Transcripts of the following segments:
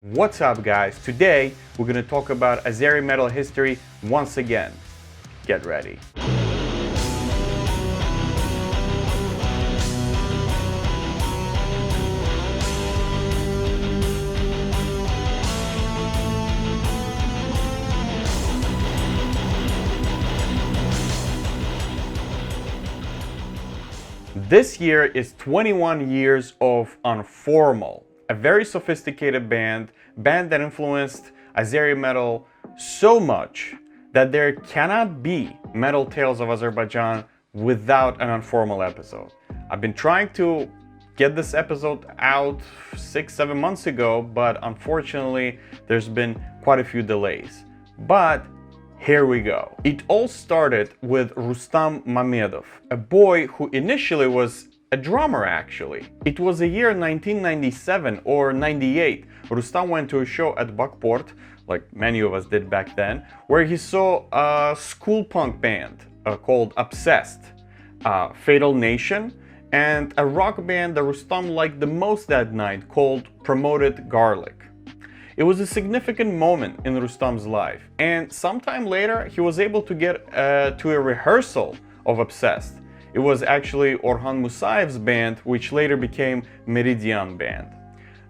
What's up, guys? Today we're going to talk about Azeri metal history once again. Get ready. This year is 21 years of Unformal, a very sophisticated band that influenced Azeri metal so much that there cannot be Metal Tales of Azerbaijan without an Unformal episode. I've been trying to get this episode out 6-7 months ago, but unfortunately there's been quite a few delays. But here we go. It all started with Rustam Mamedov, a boy who initially was a drummer actually. It was the year 1997 or 98. Rustam went to a show at Bakport, like many of us did back then, where he saw a school punk band called Obsessed, Fatal Nation, and a rock band that Rustam liked the most that night called Promoted Garlic. It was a significant moment in Rustam's life, and sometime later he was able to get to a rehearsal of Obsessed. It was actually Orhan Musayev's band, which later became Meridian Band.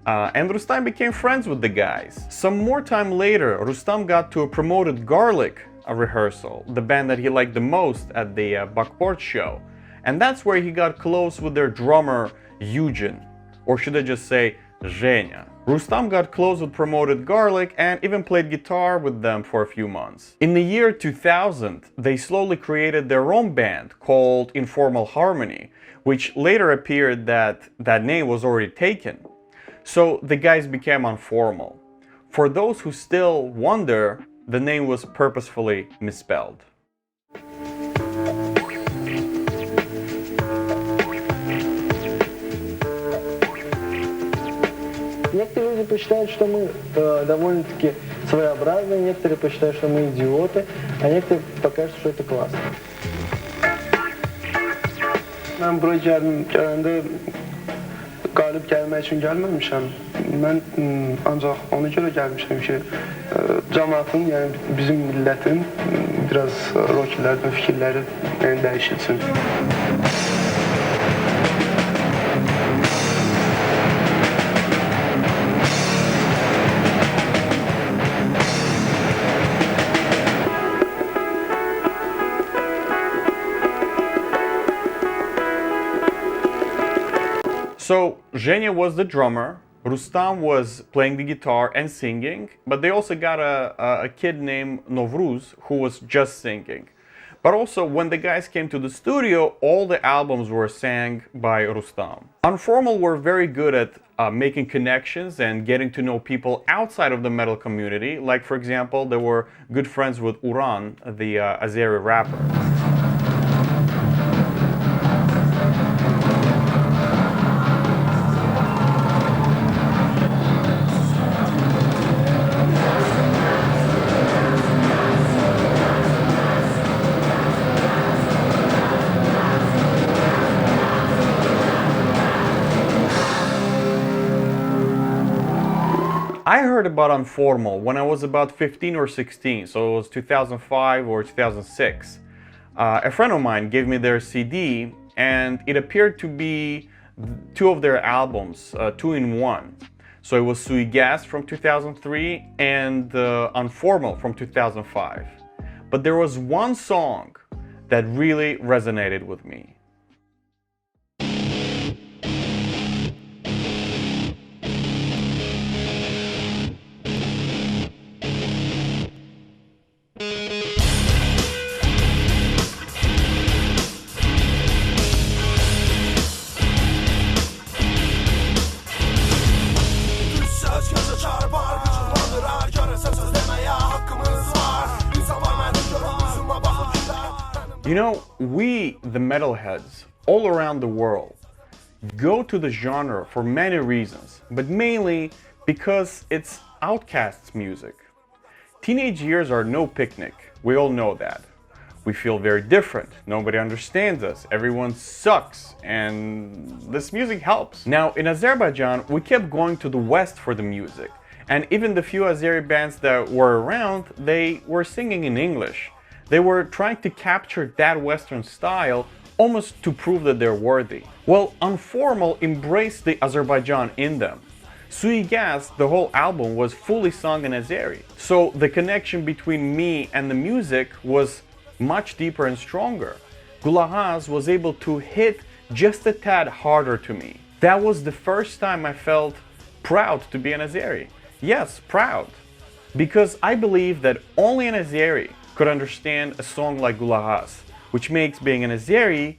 And Rustam became friends with the guys. Some more time later, Rustam got to a Promoted Garlic rehearsal, the band that he liked the most at the Bakport show. And that's where he got close with their drummer, Eugen, or should I just say, Zhenya. Rustam got close with Promoted Garlic and even played guitar with them for a few months. In the year 2000, they slowly created their own band called Informal Harmony, which later appeared that that name was already taken. So the guys became Unformal. For those who still wonder, the name was purposefully misspelled. Некоторые люди посчитают, что мы довольно-таки своеобразные, некоторые посчитают, что мы идиоты, а некоторые покажут, что это классно. Ben buraya gələndə qalib gəlmək üçün gəlməmişəm. Mən ancaq ona görə gəlmişəm ki, cəmaatın, yəni bizim millətin biraz rockerlərdən fikirləri dəyişilsin. So Zhenya was the drummer, Rustam was playing the guitar and singing, but they also got a kid named Novruz who was just singing. But also when the guys came to the studio, all the albums were sang by Rustam. Unformal were very good at making connections and getting to know people outside of the metal community. Like for example, they were good friends with Uran, the Azeri rapper. I heard about Unformal when I was about 15 or 16, so it was 2005 or 2006. A friend of mine gave me their CD, and it appeared to be two of their albums, two in one. So it was Sui Gas from 2003 and Unformal from 2005. But there was one song that really resonated with me. You know, we, the metalheads, all around the world, go to the genre for many reasons, but mainly because it's outcasts music. Teenage years are no picnic, we all know that. We feel very different, nobody understands us, everyone sucks, and this music helps. Now, in Azerbaijan, we kept going to the West for the music, And even the few Azeri bands that were around, they were singing in English. They were trying to capture that Western style almost to prove that they're worthy. Well, Unformal embraced the Azerbaijan in them. Sui Gas, the whole album, was fully sung in Azeri. So the connection between me and the music was much deeper and stronger. Gulahaz was able to hit just a tad harder to me. That was the first time I felt proud to be an Azeri. Yes, proud. Because I believe that only an Azeri could understand a song like Gulahaz, which makes being an Azeri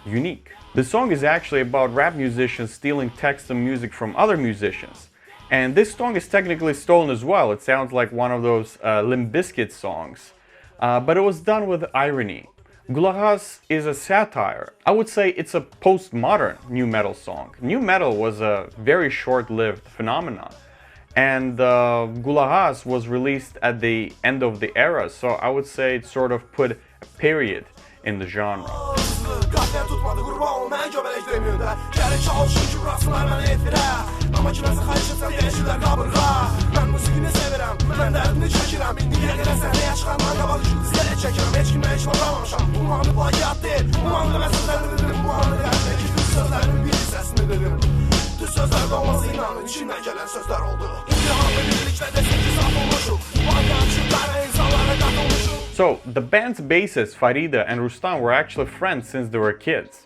unique. The song is actually about rap musicians stealing text and music from other musicians. And this song is technically stolen as well. It sounds like one of those Limp Bizkit songs. But it was done with irony. Gulahaz is a satire. I would say it's a postmodern nu metal song. Nu metal was a very short-lived phenomenon. And Gulahaz was released at the end of the era, so I would say it sort of put a period in the genre. So, the band's bassists, Farida and Rustam, were actually friends since they were kids.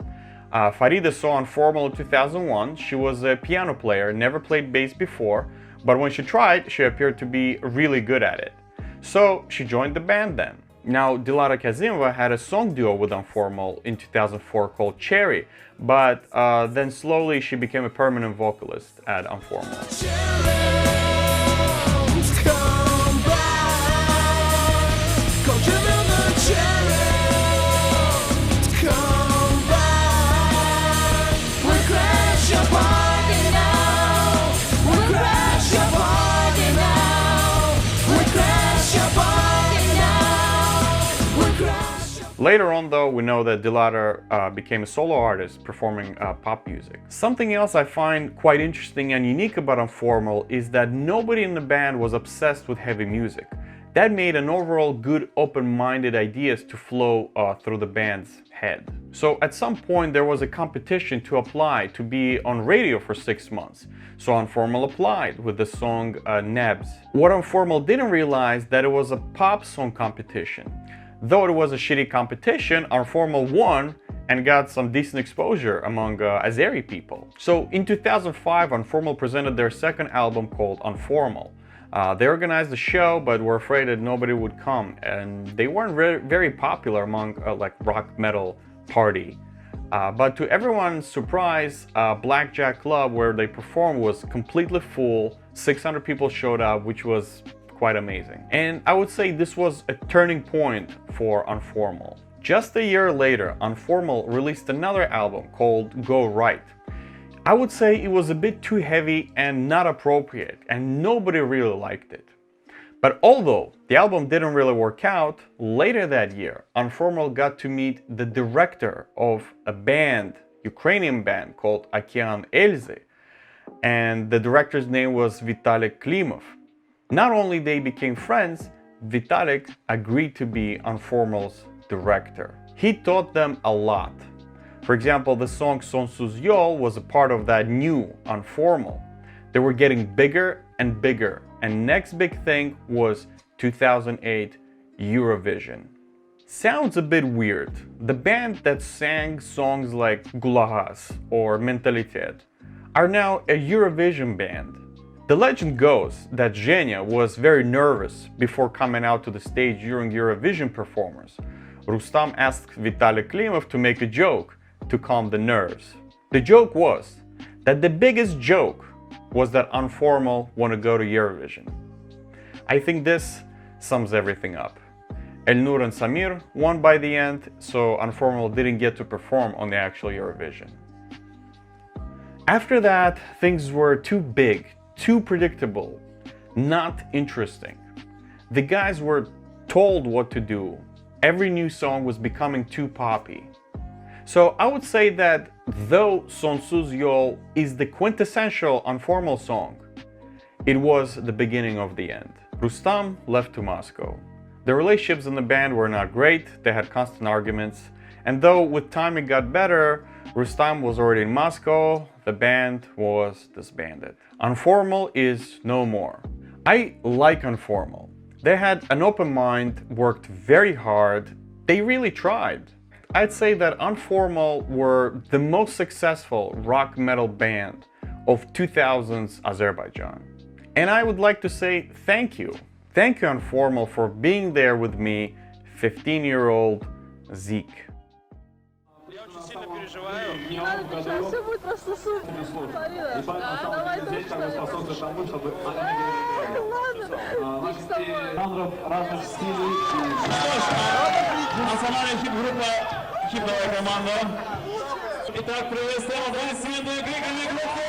Farida saw Unformal in 2001. She was a piano player, never played bass before, but when she tried, she appeared to be really good at it. So, she joined the band then. Now, Dilara Kazimova had a song duo with Unformal in 2004 called Cherry, but then slowly she became a permanent vocalist at Unformal. Later on, though, we know that Dilara became a solo artist performing pop music. Something else I find quite interesting and unique about Unformal is that nobody in the band was obsessed with heavy music. That made an overall good, open-minded ideas to flow through the band's head. So at some point there was a competition to apply to be on radio for 6 months. So Unformal applied with the song Nebs. What Unformal didn't realize that it was a pop song competition. Though it was a shitty competition, Unformal won and got some decent exposure among Azeri people. So in 2005, Unformal presented their second album called Unformal. They organized a show, but were afraid that nobody would come, and they weren't very popular among like rock metal party. But to everyone's surprise, Blackjack Club, where they performed, was completely full. 600 people showed up, which was quite amazing. And I would say this was a turning point for Unformal. Just a year later, Unformal released another album called Go Right. I would say it was a bit too heavy and not appropriate, and nobody really liked it. But although the album didn't really work out, later that year, Unformal got to meet the director of a band, Ukrainian band called Okean Elzy, and the director's name was Vitalik Klimov. Not only they became friends, Vitalik agreed to be Unformal's director. He taught them a lot. For example, the song Sonsuz Yol was a part of that new Unformal. They were getting bigger and bigger, and next big thing was 2008 Eurovision. Sounds a bit weird. The band that sang songs like Gulahaz or Mentalitet are now a Eurovision band. The legend goes that Zhenya was very nervous before coming out to the stage during Eurovision performance. Rustam asked Vitalik Klimov to make a joke to calm the nerves. The joke was that the biggest joke was that Unformal want to go to Eurovision. I think this sums everything up. Elnur and Samir won by the end, so Unformal didn't get to perform on the actual Eurovision. After that, things were too big, too predictable, not interesting. The guys were told what to do. Every new song was becoming too poppy. So I would say that though Sonsuz Yol is the quintessential Unformal song, it was the beginning of the end. Rustam left to Moscow. The relationships in the band were not great, they had constant arguments, and though with time it got better, Rustam was already in Moscow, the band was disbanded. Unformal is no more. I like Unformal. They had an open mind, worked very hard, they really tried. I'd say that Unformal were the most successful rock metal band of 2000s Azerbaijan. And I would like to say thank you. Thank you, Unformal, for being there with me, 15-year-old Zeke. Я очень сильно переживаю. Все будет просто супер. Марина, давай тоже что-нибудь. Ладно, будь с тобой. Жанров разных стилей. Национальный хип-группа «Хиповая команда». Итак, приветствуем аплодисменты криками группы.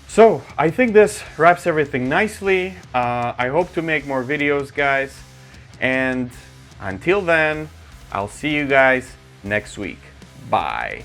So, I think this wraps everything nicely. I hope to make more videos, guys. And until then, I'll see you guys next week. Bye.